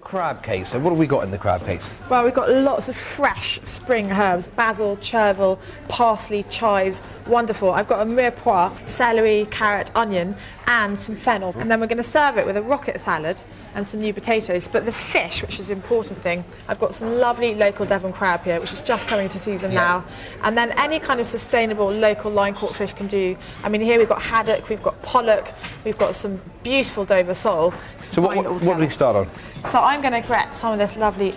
crab cakes. So what have we got in the crab cakes? Well, we've got lots of fresh spring herbs, basil, chervil, parsley, chives, wonderful. I've got a mirepoix, celery, carrot, onion, and some fennel. And then we're going to serve it with a rocket salad and some new potatoes. But the fish, which is the important thing, I've got some lovely local Devon crab here, which is just coming to season now. And then any kind of sustainable local line caught fish can do. I mean, here we've got haddock, we've got pollock, we've got some beautiful Dover sole. So what do we start on? So I'm going to gret some of this lovely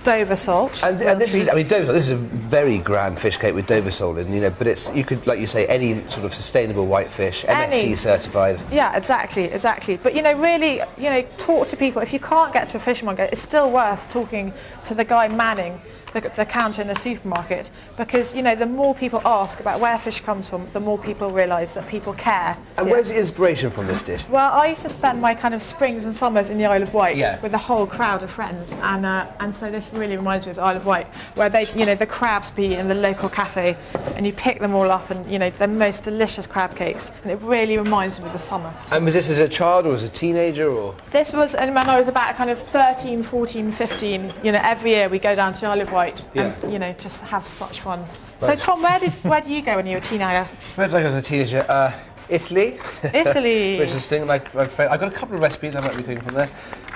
Dover sole. And this is, I mean, Dover sole, this is a very grand fish cake with Dover sole in, you know, but it's, you could, like you say, any sort of sustainable white fish, MSC certified. Yeah, exactly. But, you know, really, you know, talk to people. If you can't get to a fishmonger, it's still worth talking to the guy manning the counter in the supermarket, because, you know, the more people ask about where fish comes from, the more people realise that people care. And where's the inspiration from this dish? Well, I used to spend my kind of springs and summers in the Isle of Wight with a whole crowd of friends, and so this really reminds me of the Isle of Wight, where they, you know, the crabs be in the local cafe, and you pick them all up, and, you know, the most delicious crab cakes, and it really reminds me of the summer. And was this as a child or as a teenager, or? This was when I was about kind of 13, 14, 15. You know, every year we go down to the Isle of Wight and, you know, just have such fun. Right. So Tom, where do you go when you were a teenager? Where did I go as a teenager? Italy. Italy. Which is interesting. Like, I've got a couple of recipes I might be cooking from there.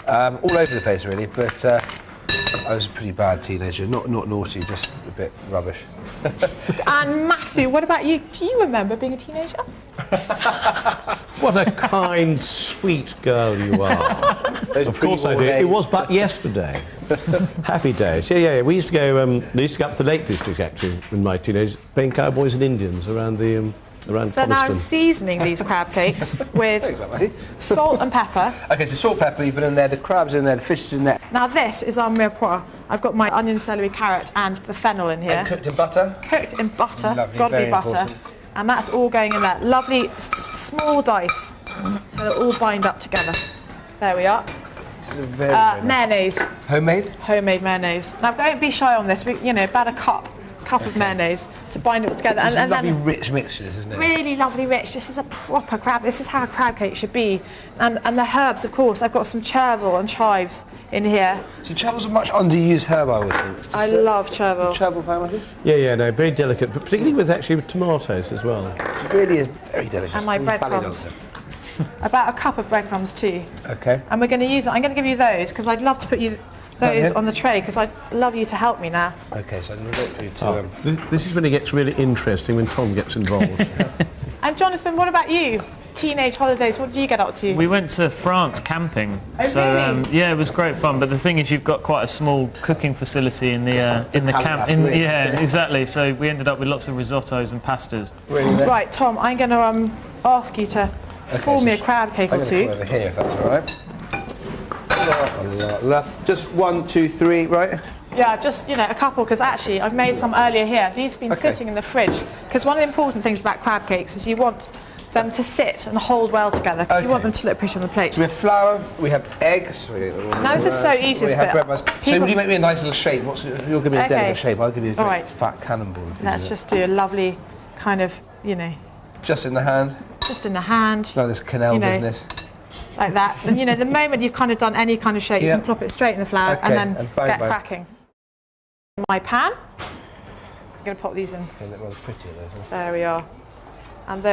All over the place really, but I was a pretty bad teenager. Not naughty, just a bit rubbish. And Matthew, what about you? Do you remember being a teenager? What a kind, sweet girl you are. Of course I do. It was but yesterday. Happy days. Yeah. We used to go. We used to go up to the Lake District actually in my teenagers, playing cowboys and Indians around the around So Coniston. now I'm seasoning these crab cakes with salt and pepper. Okay, so salt, pepper, you've been in there, the crab's in there, the fish is in there. Now this is our mirepoix. I've got my onion, celery, carrot, and the fennel in here. And cooked in butter? Cooked in butter, Lovely, godly butter. Important. And that's all going in there. Lovely small dice, so they'll all bind up together. There we are. This is a very nice. Mayonnaise. Homemade? Homemade mayonnaise. Now don't be shy on this. You know, about a cup of mayonnaise to bind it all together. It's a lovely rich mixture, isn't it? Really lovely rich. This is a proper crab. This is how a crab cake should be. And the herbs, of course. I've got some chervil and chives in here. So chervil's a much underused herb, I always think. I love chervil. Chervil family? Yeah, no, very delicate, but particularly with tomatoes as well. It really is very delicate. And my breadcrumbs. About a cup of breadcrumbs too. Okay. And we're going to use it. I'm going to give you those because I'd love to put you those on the tray because I'd love you to help me now. Okay, so I'm going to wait for you to... This is when it gets really interesting, when Tom gets involved. And Jonathan, what about you? Teenage holidays, what did you get up to? We went to France camping. Oh, so really? yeah, it was great fun. But the thing is, you've got quite a small cooking facility in the camp. Yeah, exactly. So we ended up with lots of risottos and pastas. Really? Right, Tom, I'm going to ask you to form me a crab cake or two. I'm going to come over here if that's all right. Just 1, 2, 3, right? Yeah, just, you know, a couple, because actually I've made some earlier here. These have been sitting in the fridge, because one of the important things about crab cakes is you want them to sit and hold well together, because you want them to look pretty on the plate. So we have flour, we have eggs. Now this is so easy. We have bread buns. So would you make me a nice little shape? You'll give me a delicate shape, I'll give you a great fat cannonball. Let's just do a lovely kind of, you know... Just in the hand? Just in the hand. No, this canal business. Like that. And, you know, the moment you've kind of done any kind of shape, you can plop it straight in the flour and then get cracking. My pan. I'm going to pop these in. They look rather pretty, those. There we are. And those.